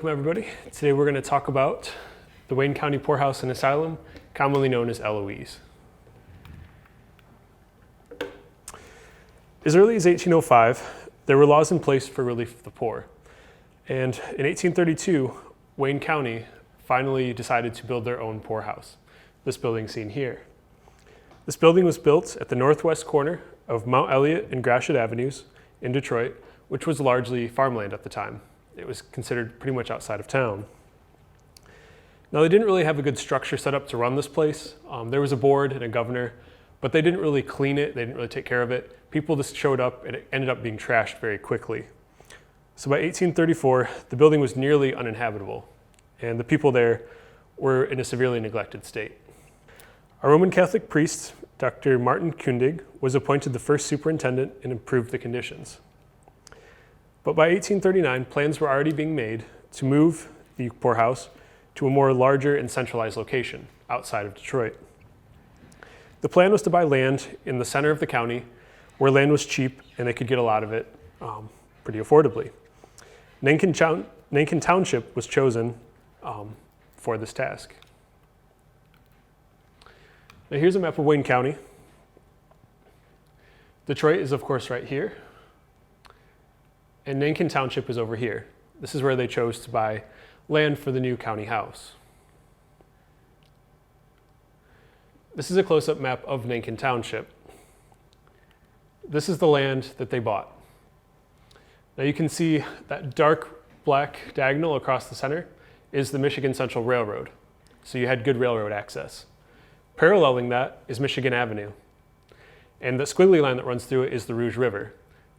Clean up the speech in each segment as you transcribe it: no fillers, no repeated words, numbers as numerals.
Welcome everybody. Today we're going to talk about the Wayne County Poorhouse and Asylum, commonly known as Eloise. As early as 1805, there were laws in place for relief of the poor. And in 1832, Wayne County finally decided to build their own poorhouse. This building seen here. This building was built at the northwest corner of Mount Elliott and Gratiot Avenues in Detroit, which was largely farmland at the time. It was considered pretty much outside of town. Now, they didn't really have a good structure set up to run this place. There was a board and a governor, but they didn't really clean it. They didn't really take care of it. People just showed up and it ended up being trashed very quickly. So by 1834, the building was nearly uninhabitable, and the people there were in a severely neglected state. A Roman Catholic priest, Dr. Martin Kundig, was appointed the first superintendent and improved the conditions. But by 1839, plans were already being made to move the poorhouse to a more larger and centralized location outside of Detroit. The plan was to buy land in the center of the county where land was cheap and they could get a lot of it pretty affordably. Nankin Township was chosen for this task. Now here's a map of Wayne County. Detroit is of course right here. And Nankin Township is over here. This is where they chose to buy land for the new county house. This is a close-up map of Nankin Township. This is the land that they bought. Now you can see that dark black diagonal across the center is the Michigan Central Railroad. So you had good railroad access. Paralleling that is Michigan Avenue. And the squiggly line that runs through it is the Rouge River.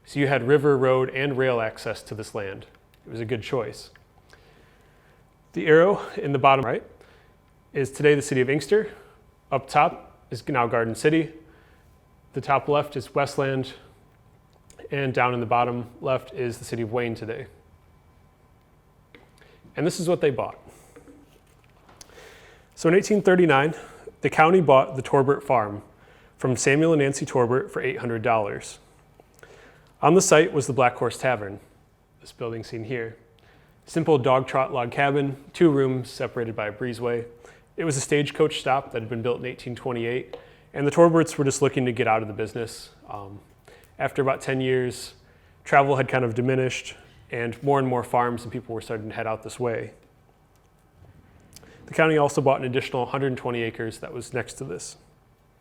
So you had river, road, and rail access to this land. It was a good choice. The arrow in the bottom right is today the city of Inkster. Up top is now Garden City. The top left is Westland. And down in the bottom left is the city of Wayne today. And this is what they bought. So in 1839, the county bought the Torbert Farm from Samuel and Nancy Torbert for $800. On the site was the Black Horse Tavern, this building seen here. Simple dog trot log cabin, 2 rooms separated by a breezeway. It was a stagecoach stop that had been built in 1828, and the Torberts were just looking to get out of the business. After about 10 years, travel had kind of diminished, and more farms and people were starting to head out this way. The county also bought an additional 120 acres that was next to this.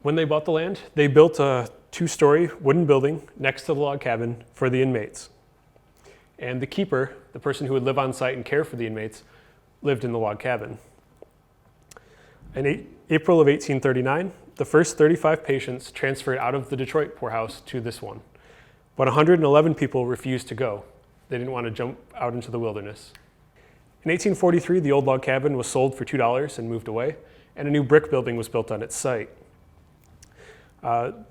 When they bought the land, they built a 2-story wooden building next to the log cabin for the inmates. And the keeper, the person who would live on site and care for the inmates, lived in the log cabin. In April of 1839, the first 35 patients transferred out of the Detroit poorhouse to this one. But 111 people refused to go. They didn't want to jump out into the wilderness. In 1843, the old log cabin was sold for $2 and moved away, and a new brick building was built on its site.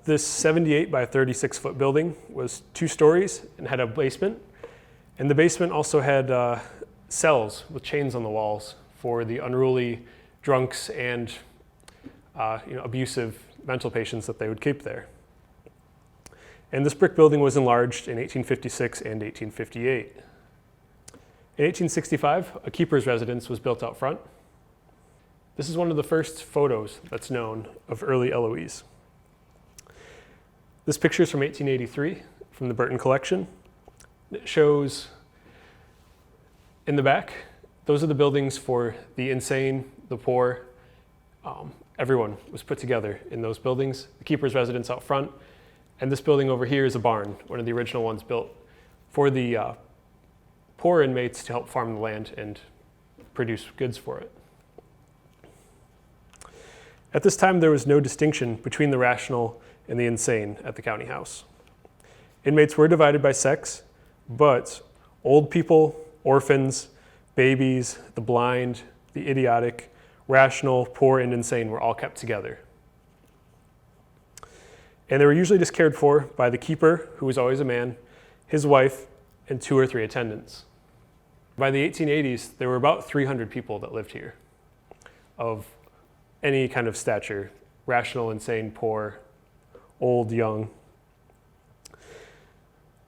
This 78 by 36 foot building was 2 stories and had a basement. And the basement also had cells with chains on the walls for the unruly drunks and abusive mental patients that they would keep there. And this brick building was enlarged in 1856 and 1858. In 1865, a keeper's residence was built out front. This is one of the first photos that's known of early Eloise. This picture is from 1883 from the Burton collection. It shows in the back, those are the buildings for the insane, the poor. Everyone was put together in those buildings. The keeper's residence out front. And this building over here is a barn, one of the original ones built for the poor inmates to help farm the land and produce goods for it. At this time, there was no distinction between the rational and the insane at the county house. Inmates were divided by sex, but old people, orphans, babies, the blind, the idiotic, rational, poor, and insane were all kept together. And they were usually just cared for by the keeper, who was always a man, his wife, and 2 or 3 attendants. By the 1880s, there were about 300 people that lived here of any kind of stature, rational, insane, poor, old, young.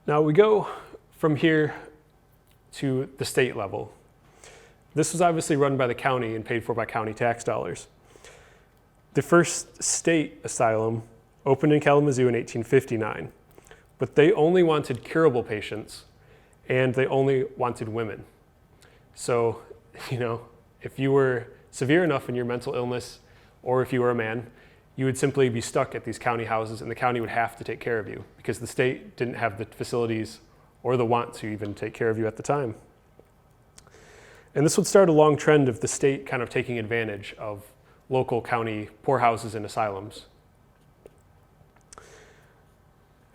Now we go from here to the state level. This was obviously run by the county and paid for by county tax dollars. The first state asylum opened in Kalamazoo in 1859, but they only wanted curable patients and they only wanted women. So, if you were severe enough in your mental illness or if you were a man, you would simply be stuck at these county houses and the county would have to take care of you because the state didn't have the facilities or the want to even take care of you at the time. And this would start a long trend of the state kind of taking advantage of local county poorhouses and asylums.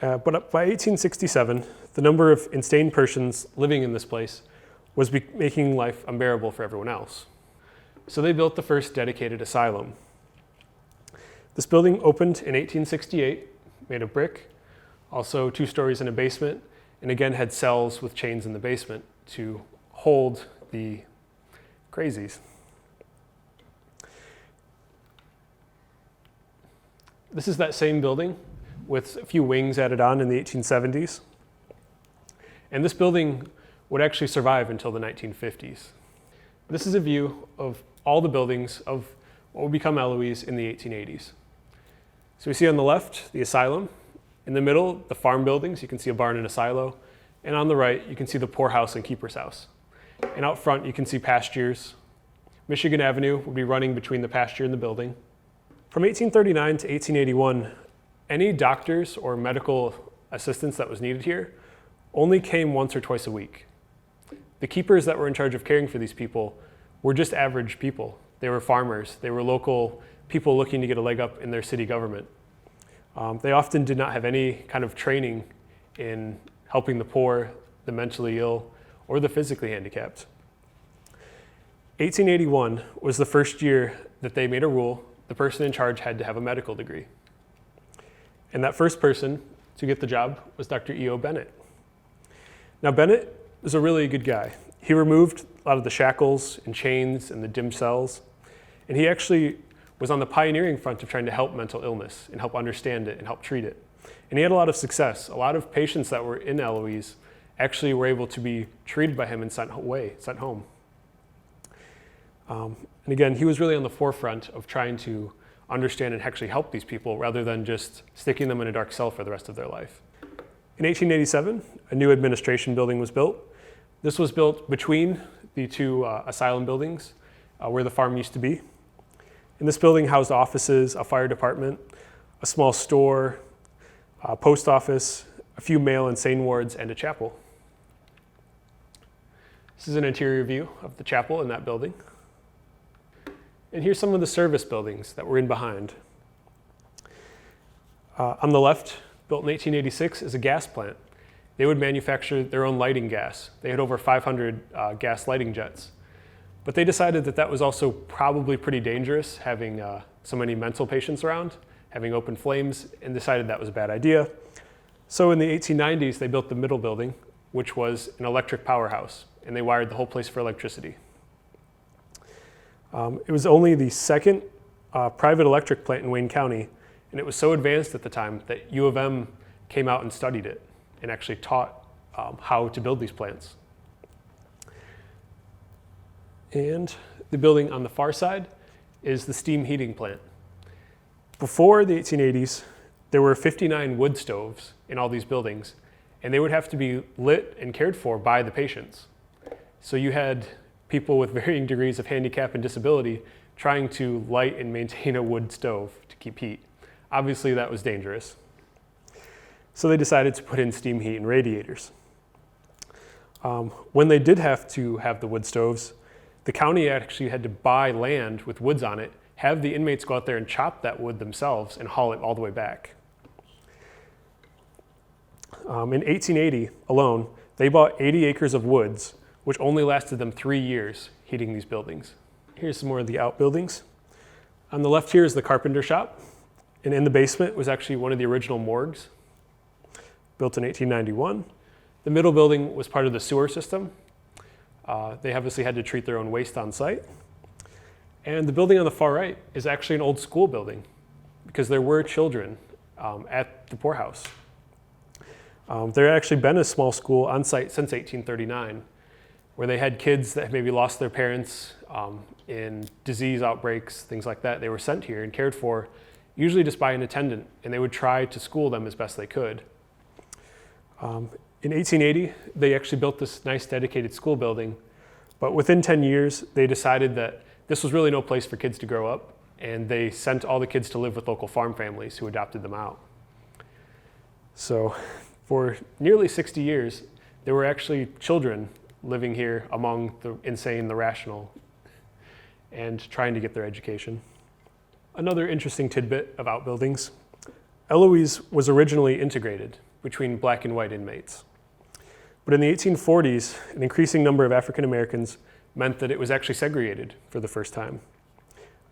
But by 1867, the number of insane persons living in this place was making life unbearable for everyone else. So they built the first dedicated asylum. This building opened in 1868, made of brick, also 2 stories in a basement, and again had cells with chains in the basement to hold the crazies. This is that same building with a few wings added on in the 1870s. And this building would actually survive until the 1950s. This is a view of all the buildings of what would become Eloise in the 1880s. So we see on the left, the asylum. In the middle, the farm buildings. You can see a barn and a silo. And on the right, you can see the poorhouse and keeper's house. And out front, you can see pastures. Michigan Avenue would be running between the pasture and the building. From 1839 to 1881, any doctors or medical assistance that was needed here only came once or twice a week. The keepers that were in charge of caring for these people were just average people. They were farmers. They were local people looking to get a leg up in their city government. They often did not have any kind of training in helping the poor, the mentally ill, or the physically handicapped. 1881 was the first year that they made a rule the person in charge had to have a medical degree. And that first person to get the job was Dr. E.O. Bennett. Now, Bennett was a really good guy. He removed a lot of the shackles and chains and the dim cells, and he actually was on the pioneering front of trying to help mental illness and help understand it and help treat it. And he had a lot of success. A lot of patients that were in Eloise actually were able to be treated by him and sent home. And again, he was really on the forefront of trying to understand and actually help these people rather than just sticking them in a dark cell for the rest of their life. In 1887, a new administration building was built. This was built between the 2 asylum buildings where the farm used to be. And this building housed offices, a fire department, a small store, a post office, a few male insane wards, and a chapel. This is an interior view of the chapel in that building. And here's some of the service buildings that were in behind. On the left, built in 1886, is a gas plant. They would manufacture their own lighting gas. They had over 500 gas lighting jets. But they decided that that was also probably pretty dangerous, having so many mental patients around, having open flames, and decided that was a bad idea. So in the 1890s, they built the middle building, which was an electric powerhouse, and they wired the whole place for electricity. It was only the second private electric plant in Wayne County, and it was so advanced at the time that U of M came out and studied it and actually taught how to build these plants. And the building on the far side is the steam heating plant. Before the 1880s, there were 59 wood stoves in all these buildings, and they would have to be lit and cared for by the patients. So you had people with varying degrees of handicap and disability trying to light and maintain a wood stove to keep heat. Obviously, that was dangerous. So they decided to put in steam heat and radiators. When they did have to have the wood stoves, the county actually had to buy land with woods on it, have the inmates go out there and chop that wood themselves and haul it all the way back. In 1880 alone, they bought 80 acres of woods, which only lasted them 3 years heating these buildings. Here's some more of the outbuildings. On the left here is the carpenter shop, and in the basement was actually one of the original morgues, built in 1891. The middle building was part of the sewer system. They obviously had to treat their own waste on site. And the building on the far right is actually an old school building because there were children at the poorhouse. There had actually been a small school on site since 1839. where they had kids that had maybe lost their parents in disease outbreaks, things like that. They were sent here and cared for, usually just by an attendant, and they would try to school them as best they could. In 1880, they actually built this nice dedicated school building, but within 10 years, they decided that this was really no place for kids to grow up, and they sent all the kids to live with local farm families who adopted them out. So for nearly 60 years, there were actually children living here among the insane, the rational, and trying to get their education. Another interesting tidbit of outbuildings, Eloise was originally integrated between black and white inmates. But in the 1840s, an increasing number of African Americans meant that it was actually segregated for the first time.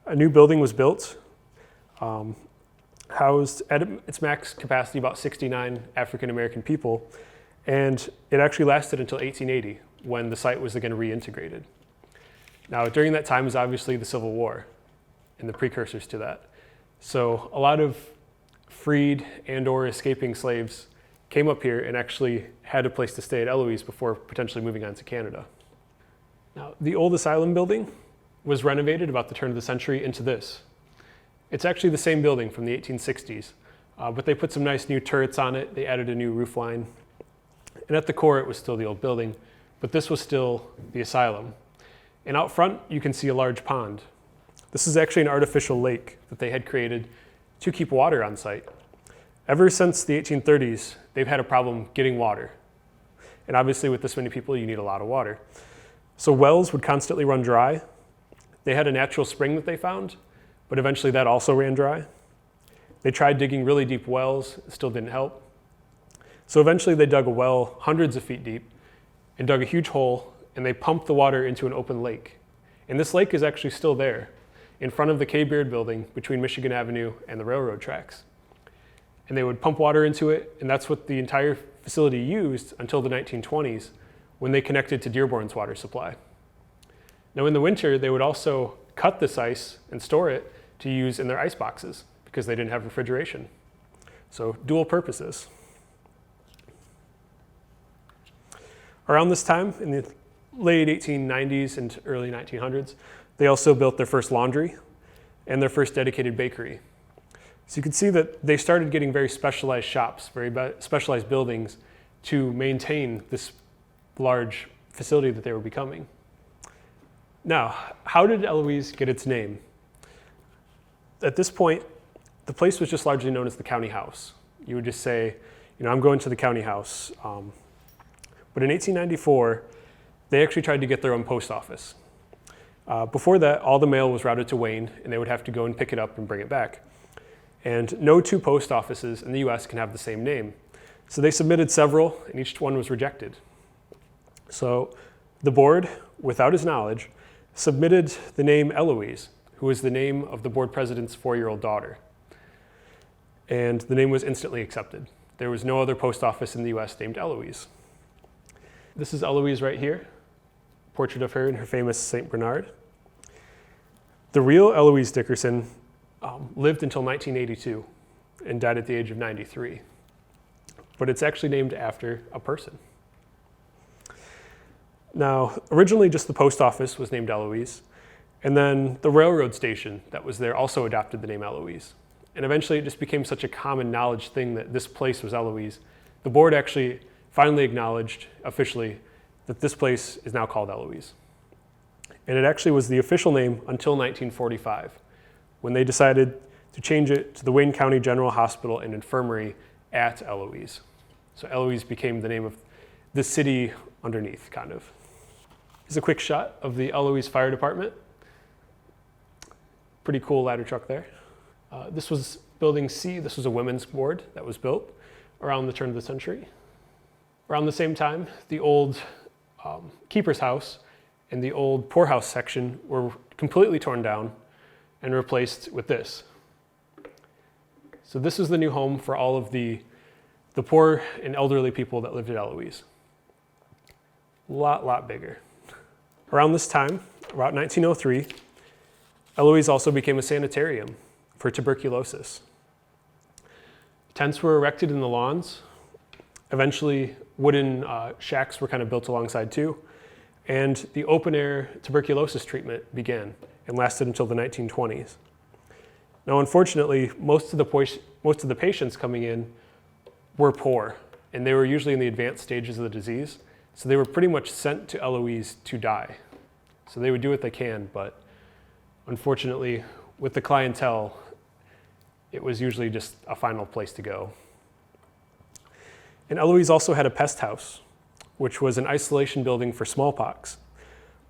A new building was built, housed at its max capacity about 69 African American people, and it actually lasted until 1880 when the site was again reintegrated. Now, during that time was obviously the Civil War and the precursors to that. So a lot of freed and or escaping slaves came up here and actually had a place to stay at Eloise before potentially moving on to Canada. Now, the old asylum building was renovated about the turn of the century into this. It's actually the same building from the 1860s, but they put some nice new turrets on it. They added a new roof line. And at the core, it was still the old building, but this was still the asylum. And out front, you can see a large pond. This is actually an artificial lake that they had created to keep water on site. Ever since the 1830s, they've had a problem getting water. And obviously with this many people, you need a lot of water. So wells would constantly run dry. They had a natural spring that they found, but eventually that also ran dry. They tried digging really deep wells, it still didn't help. So eventually they dug a well hundreds of feet deep and dug a huge hole, and they pumped the water into an open lake. And this lake is actually still there in front of the K. Beard building between Michigan Avenue and the railroad tracks. And they would pump water into it, and that's what the entire facility used until the 1920s when they connected to Dearborn's water supply. Now in the winter, they would also cut this ice and store it to use in their ice boxes because they didn't have refrigeration. So dual purposes. Around this time, in the late 1890s and early 1900s, they also built their first laundry and their first dedicated bakery. So you can see that they started getting very specialized shops, very specialized buildings to maintain this large facility that they were becoming. Now, how did Eloise get its name? At this point, the place was just largely known as the county house. You would just say, I'm going to the county house. But in 1894, they actually tried to get their own post office. Before that, all the mail was routed to Wayne, and they would have to go and pick it up and bring it back. And no two post offices in the US can have the same name. So they submitted several, and each one was rejected. So the board, without his knowledge, submitted the name Eloise, who was the name of the board president's 4-year-old daughter. And the name was instantly accepted. There was no other post office in the US named Eloise. This is Eloise right here, portrait of her in her famous St. Bernard. The real Eloise Dickerson lived until 1982 and died at the age of 93. But it's actually named after a person. Now, originally just the post office was named Eloise, and then the railroad station that was there also adopted the name Eloise. And eventually it just became such a common knowledge thing that this place was Eloise. The board actually finally acknowledged officially that this place is now called Eloise. And it actually was the official name until 1945, when they decided to change it to the Wayne County General Hospital and Infirmary at Eloise. So Eloise became the name of the city underneath, kind of. Here's a quick shot of the Eloise Fire Department. Pretty cool ladder truck there. This was Building C. This was a women's ward that was built around the turn of the century. Around the same time, the old keeper's house and the old poorhouse section were completely torn down and replaced with this. So this is the new home for all of the poor and elderly people that lived at Eloise. A lot bigger. Around this time, about 1903, Eloise also became a sanitarium for tuberculosis. Tents were erected in the lawns. Eventually, wooden shacks were kind of built alongside too. and the open-air tuberculosis treatment began and lasted until the 1920s. Now, unfortunately, most of the patients coming in were poor, and they were usually in the advanced stages of the disease, so they were pretty much sent to Eloise to die. So they would do what they can, but unfortunately, with the clientele, it was usually just a final place to go. And Eloise also had a pest house, which was an isolation building for smallpox.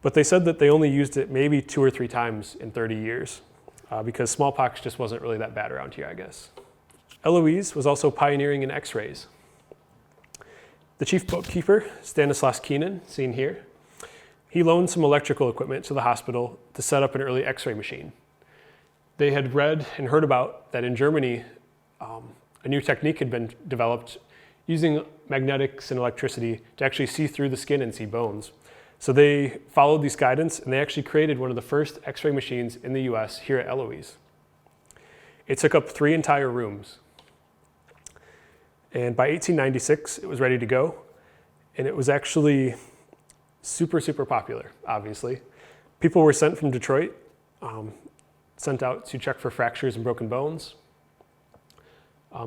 But they said that they only used it maybe 2 or 3 times in 30 years because smallpox just wasn't really that bad around here, I guess. Eloise was also pioneering in x-rays. The chief bookkeeper, Stanislaus Keenan, seen here, he loaned some electrical equipment to the hospital to set up an early x-ray machine. They had read and heard about that in Germany, a new technique had been developed using magnetics and electricity to actually see through the skin and see bones. So they followed these guidance and they actually created one of the first x-ray machines in the US here at Eloise. It took up 3 entire rooms. And by 1896, it was ready to go. And it was actually super, super popular, obviously. People were sent from Detroit, sent out to check for fractures and broken bones.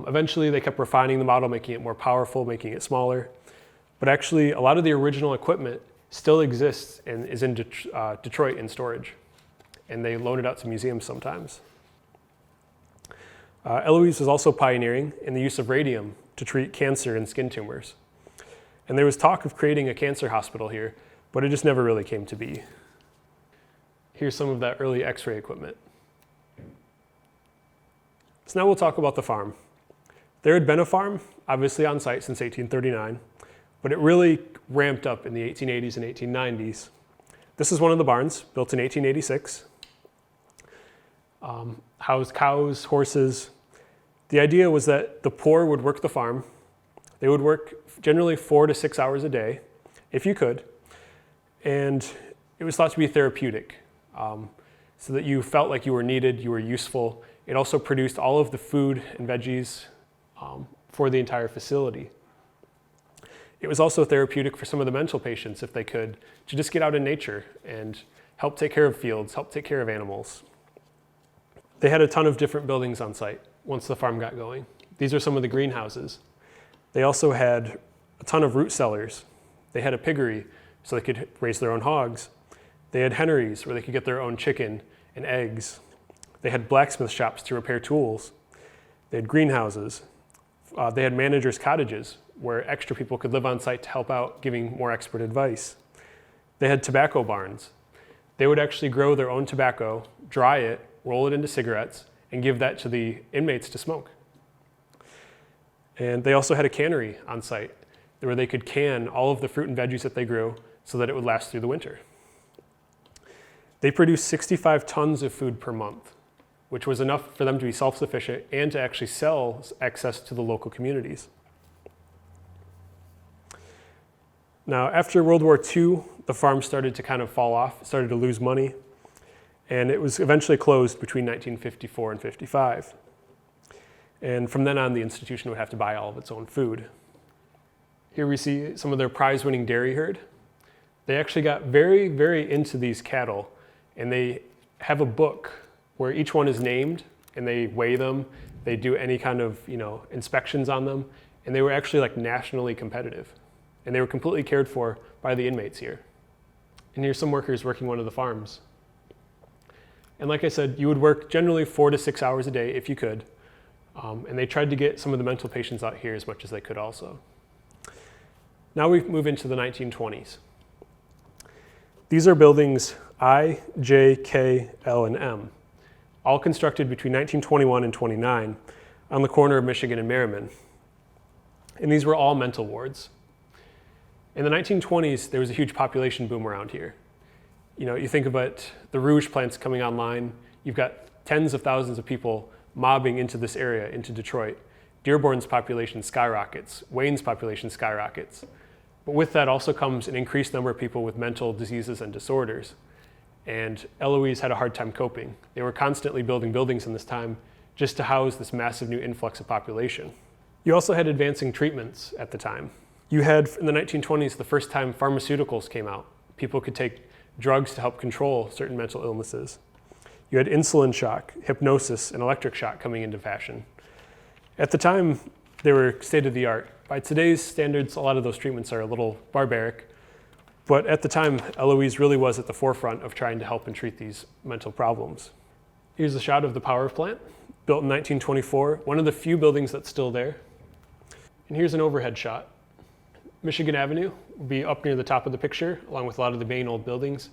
Eventually, they kept refining the model, making it more powerful, making it smaller. But actually, a lot of the original equipment still exists and is in Detroit in storage. And they loan it out to museums sometimes. Eloise was also pioneering in the use of radium to treat cancer and skin tumors. And there was talk of creating a cancer hospital here, but it just never really came to be. Here's some of that early x-ray equipment. So now we'll talk about the farm. There had been a farm, obviously on site since 1839, but it really ramped up in the 1880s and 1890s. This is one of the barns, built in 1886. Housed cows, horses. The idea was that the poor would work the farm. They would work generally 4 to 6 hours a day, if you could. And it was thought to be therapeutic, so that you felt like you were needed, you were useful. It also produced all of the food and veggies for the entire facility. It was also therapeutic for some of the mental patients, if they could, to just get out in nature and help take care of fields, help take care of animals. They had a ton of different buildings on site once the farm got going. These are some of the greenhouses. They also had a ton of root cellars. They had a piggery so they could raise their own hogs. They had henneries where they could get their own chicken and eggs. They had blacksmith shops to repair tools. They had greenhouses. They had managers' cottages where extra people could live on site to help out, giving more expert advice. They had tobacco barns. They would actually grow their own tobacco, dry it, roll it into cigarettes, and give that to the inmates to smoke. And they also had a cannery on site where they could can all of the fruit and veggies that they grew so that it would last through the winter. They produced 65 tons of food per month, which was enough for them to be self-sufficient and to actually sell excess to the local communities. Now, after World War II, the farm started to kind of fall off, started to lose money, and it was eventually closed between 1954 and 55. And from then on, the institution would have to buy all of its own food. Here we see some of their prize-winning dairy herd. They actually got very, very into these cattle, and they have a book where each one is named, and they weigh them. They do any kind of, inspections on them, and they were actually like nationally competitive. And they were completely cared for by the inmates here. And here's some workers working one of the farms. And like I said, you would work generally 4 to 6 hours a day if you could. And they tried to get some of the mental patients out here as much as they could also. Now we move into the 1920s. These are buildings I, J, K, L, and M, all constructed between 1921 and 29 on the corner of Michigan and Merriman. And these were all mental wards. In the 1920s, there was a huge population boom around here. You think about the Rouge plants coming online, you've got tens of thousands of people mobbing into this area, into Detroit. Dearborn's population skyrockets, Wayne's population skyrockets. But with that also comes an increased number of people with mental diseases and disorders. And Eloise had a hard time coping. They were constantly building buildings in this time just to house this massive new influx of population. You also had advancing treatments at the time. You had, in the 1920s, the first time pharmaceuticals came out, People could take drugs to help control certain mental illnesses. You had insulin shock, hypnosis, and electric shock coming into fashion. At the time, they were state of the art. By today's standards, a lot of those treatments are a little barbaric, but at the time, Eloise really was at the forefront of trying to help and treat these mental problems. Here's a shot of the power plant, built in 1924, one of the few buildings that's still there. And here's an overhead shot. Michigan Avenue will be up near the top of the picture, along with a lot of the main old buildings.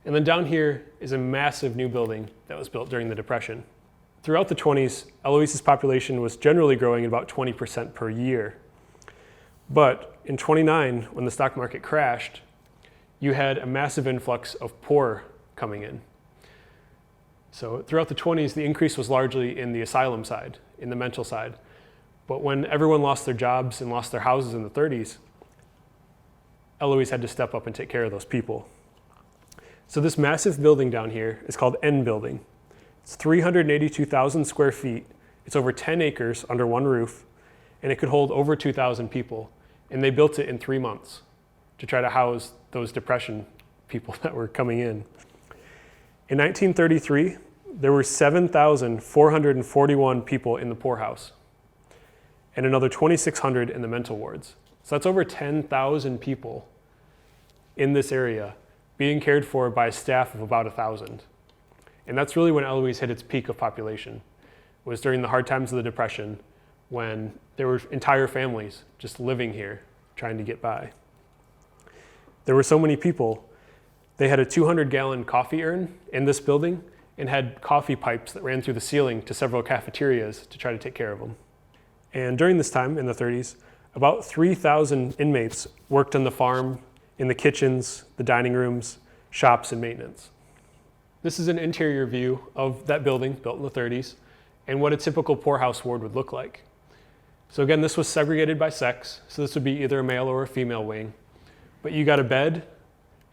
And then down here is a massive new building that was built during the Depression. Throughout the 20s, Eloise's population was generally growing at about 20% per year. But in 29, when the stock market crashed, you had a massive influx of poor coming in. So throughout the 20s, the increase was largely in the asylum side, in the mental side. But when everyone lost their jobs and lost their houses in the 30s, Eloise had to step up and take care of those people. So this massive building down here is called N Building. It's 382,000 square feet. It's over 10 acres under one roof, and it could hold over 2,000 people. And they built it in 3 months to try to house those Depression people that were coming in. In 1933, there were 7,441 people in the poorhouse and another 2,600 in the mental wards. So that's over 10,000 people in this area being cared for by a staff of about 1,000. And that's really when Eloise hit its peak of population. It was during the hard times of the Depression when there were entire families just living here trying to get by. There were so many people, they had a 200-gallon coffee urn in this building and had coffee pipes that ran through the ceiling to several cafeterias to try to take care of them. And during this time, in the 30s, about 3,000 inmates worked on the farm, in the kitchens, the dining rooms, shops, and maintenance. This is an interior view of that building built in the 30s and what a typical poorhouse ward would look like. So again, this was segregated by sex, so this would be either a male or a female wing. But you got a bed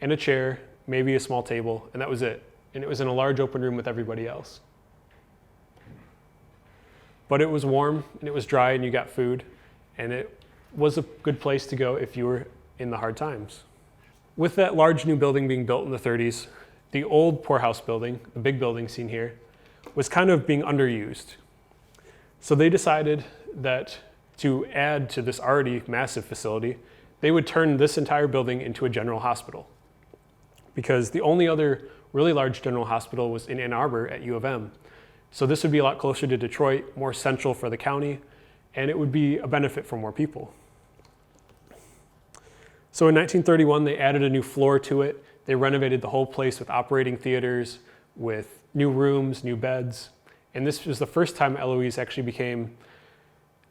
and a chair, maybe a small table, and that was it. And it was in a large open room with everybody else. But it was warm and it was dry and you got food, and it was a good place to go if you were in the hard times. With that large new building being built in the 30s, the old poorhouse building, the big building seen here, was kind of being underused. So they decided that to add to this already massive facility, they would turn this entire building into a general hospital. Because the only other really large general hospital was in Ann Arbor at U of M. So this would be a lot closer to Detroit, more central for the county, and it would be a benefit for more people. So in 1931, they added a new floor to it. They renovated the whole place with operating theaters, with new rooms, new beds. And this was the first time Eloise actually became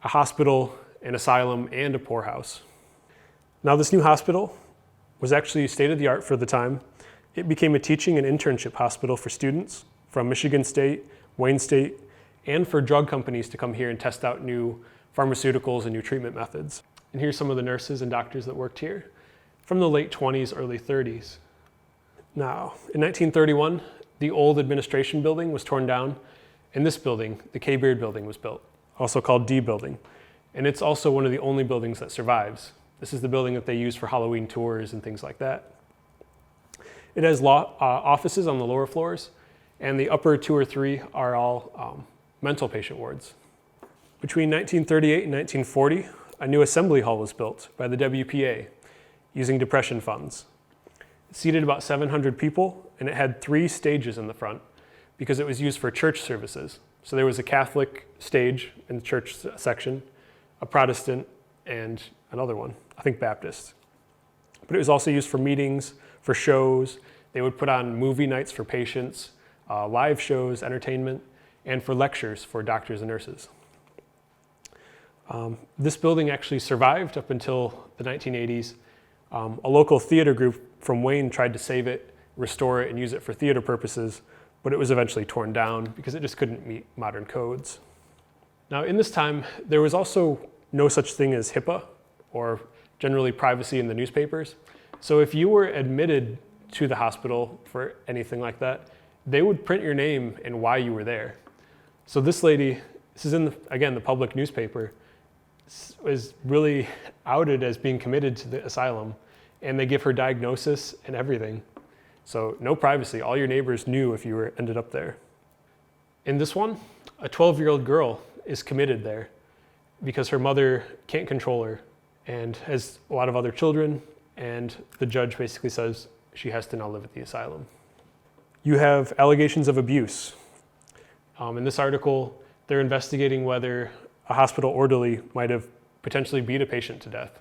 a hospital, an asylum, and a poorhouse. Now this new hospital was actually state of the art for the time. It became a teaching and internship hospital for students from Michigan State, Wayne State, and for drug companies to come here and test out new pharmaceuticals and new treatment methods. And here's some of the nurses and doctors that worked here from the late 20s, early 30s. Now, in 1931, the old administration building was torn down, and this building, the K. Beard building, was built, also called D building. And it's also one of the only buildings that survives. This is the building that they use for Halloween tours and things like that. It has offices on the lower floors, and the upper 2 or 3 are all mental patient wards. Between 1938 and 1940, a new assembly hall was built by the WPA using Depression funds. It seated about 700 people, and it had 3 stages in the front because it was used for church services. So there was a Catholic stage in the church section, a Protestant, and another one, I think Baptist. But it was also used for meetings, for shows. They would put on movie nights for patients, live shows, entertainment, and for lectures for doctors and nurses. This building actually survived up until the 1980s. A local theater group from Wayne tried to save it, restore it, and use it for theater purposes, but it was eventually torn down because it just couldn't meet modern codes. Now, in this time, there was also no such thing as HIPAA, or generally privacy in the newspapers. So if you were admitted to the hospital for anything like that, they would print your name and why you were there. So this lady, this is in, again, the public newspaper, was really outed as being committed to the asylum, and they give her diagnosis and everything. So no privacy. All your neighbors knew if you ended up there. In this one, a 12-year-old girl is committed there because her mother can't control her and has a lot of other children, and the judge basically says she has to now live at the asylum. You have allegations of abuse. In this article, they're investigating whether a hospital orderly might have potentially beat a patient to death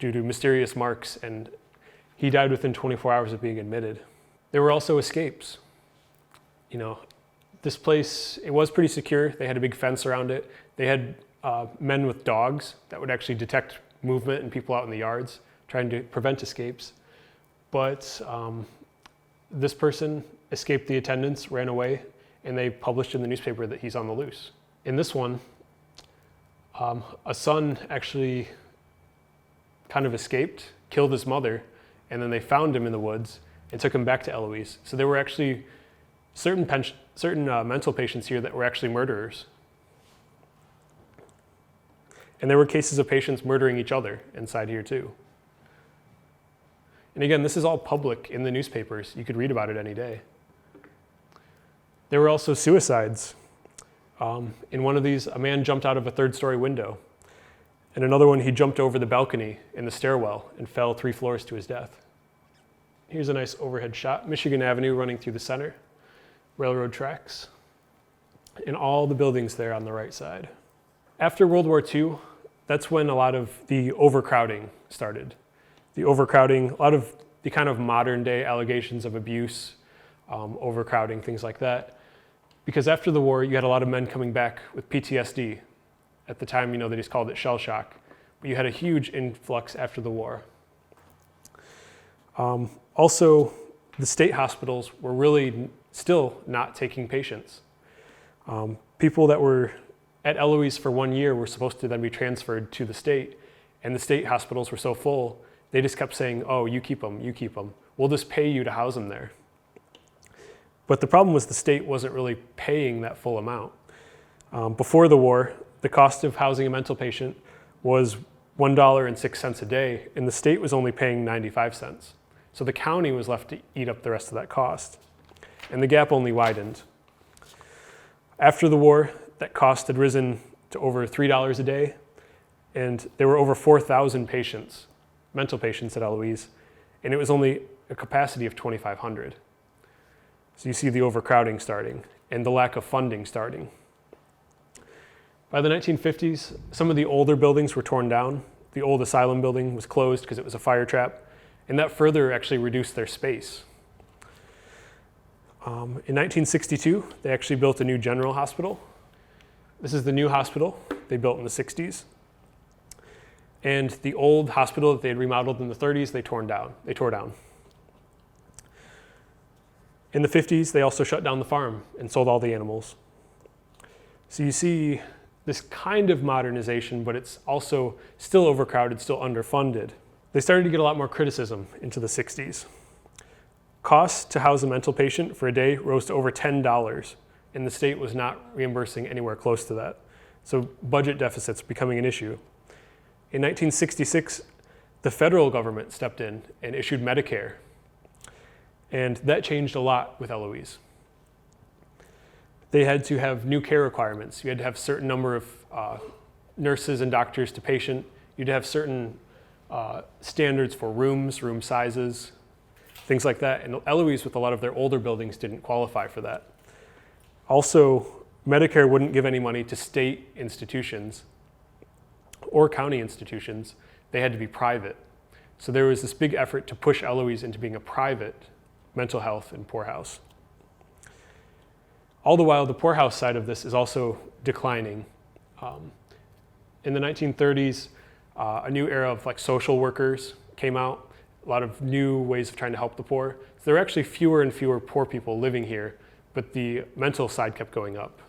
due to mysterious marks, and he died within 24 hours of being admitted. There were also escapes. This place, it was pretty secure. They had a big fence around it. They had men with dogs that would actually detect movement and people out in the yards, trying to prevent escapes. But this person escaped the attendants, ran away, and they published in the newspaper that he's on the loose. In this one, a son actually kind of escaped, killed his mother, and then they found him in the woods and took him back to Eloise. So there were actually certain mental patients here that were actually murderers. And there were cases of patients murdering each other inside here too. And again, this is all public in the newspapers. You could read about it any day. There were also suicides. In one of these, a man jumped out of a third-story window. In another one, he jumped over the balcony in the stairwell and fell 3 floors to his death. Here's a nice overhead shot. Michigan Avenue running through the center, railroad tracks, and all the buildings there on the right side. After World War II, that's when a lot of the overcrowding started. The overcrowding, a lot of the kind of modern day allegations of abuse, overcrowding, things like that. Because after the war, you had a lot of men coming back with PTSD. At the time, they just called it shell shock. But you had a huge influx after the war. Also, the state hospitals were really still not taking patients. People that were at Eloise for 1 year were supposed to then be transferred to the state, and the state hospitals were so full, they just kept saying, oh, you keep them, you keep them. We'll just pay you to house them there. But the problem was the state wasn't really paying that full amount. Before the war, the cost of housing a mental patient was $1.06 a day, and the state was only paying 95 cents. So the county was left to eat up the rest of that cost. And the gap only widened. After the war, that cost had risen to over $3 a day, and there were over 4,000 patients, mental patients at Eloise, and it was only a capacity of 2,500. So you see the overcrowding starting and the lack of funding starting. By the 1950s, some of the older buildings were torn down. The old asylum building was closed because it was a fire trap, and that further actually reduced their space. In 1962, they actually built a new general hospital. This is the new hospital they built in the 60s. And the old hospital that they had remodeled in the 30s, they tore down. In the 50s, they also shut down the farm and sold all the animals. So you see this kind of modernization, but it's also still overcrowded, still underfunded. They started to get a lot more criticism into the 60s. Costs to house a mental patient for a day rose to over $10, and the state was not reimbursing anywhere close to that. So budget deficits becoming an issue. In 1966, the federal government stepped in and issued Medicare. And that changed a lot with Eloise. They had to have new care requirements. You had to have a certain number of nurses and doctors to patient. You'd have certain standards for rooms, room sizes, things like that. And Eloise, with a lot of their older buildings, didn't qualify for that. Also, Medicare wouldn't give any money to state institutions or county institutions. They had to be private. So there was this big effort to push Eloise into being a private mental health and poorhouse. All the while, the poorhouse side of this is also declining. In the 1930s, a new era of social workers came out, a lot of new ways of trying to help the poor. So there were actually fewer and fewer poor people living here, but the mental side kept going up.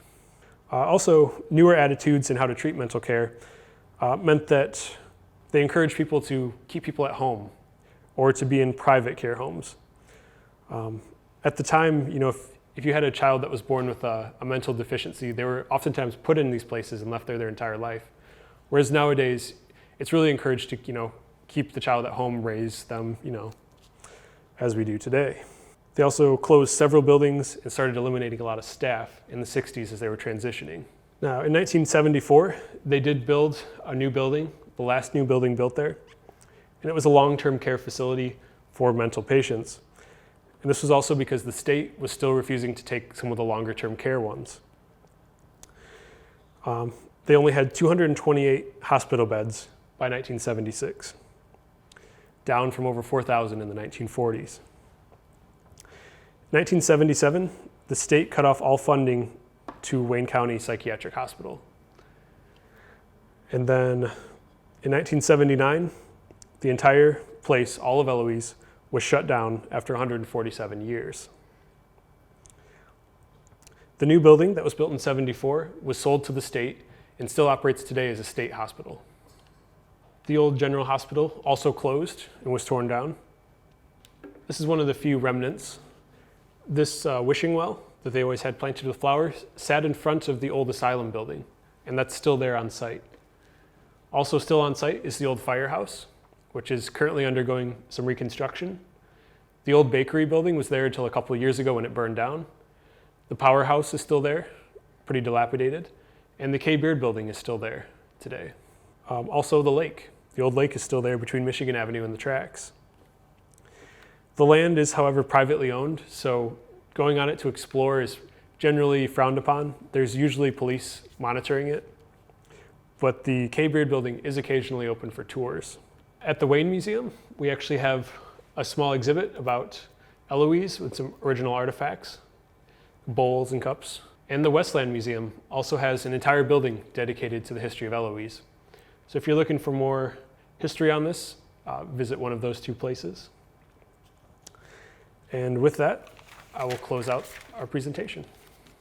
Also, newer attitudes in how to treat mental care meant that they encouraged people to keep people at home or to be in private care homes. At the time, if you had a child that was born with a mental deficiency, they were oftentimes put in these places and left there their entire life. Whereas nowadays, it's really encouraged to, keep the child at home, raise them, as we do today. They also closed several buildings and started eliminating a lot of staff in the 60s as they were transitioning. Now, in 1974, they did build a new building, the last new building built there, and it was a long-term care facility for mental patients. And this was also because the state was still refusing to take some of the longer-term care ones. They only had 228 hospital beds by 1976, down from over 4,000 in the 1940s. In 1977, the state cut off all funding to Wayne County Psychiatric Hospital. And then in 1979, the entire place, all of Eloise, was shut down after 147 years. The new building that was built in '74 was sold to the state and still operates today as a state hospital. The old general hospital also closed and was torn down. This is one of the few remnants. This wishing well that they always had planted with flowers sat in front of the old asylum building, and that's still there on site. Also still on site is the old firehouse, which is currently undergoing some reconstruction. The old bakery building was there until a couple of years ago when it burned down. The powerhouse is still there, pretty dilapidated, and the K. Beard building is still there today. Also the lake. The old lake is still there between Michigan Avenue and the tracks. The land is, however, privately owned, so going on it to explore is generally frowned upon. There's usually police monitoring it, but the K. Beard building is occasionally open for tours. At the Wayne Museum, we actually have a small exhibit about Eloise with some original artifacts, bowls and cups. And the Westland Museum also has an entire building dedicated to the history of Eloise. So if you're looking for more history on this, visit one of those two places. And with that, I will close out our presentation.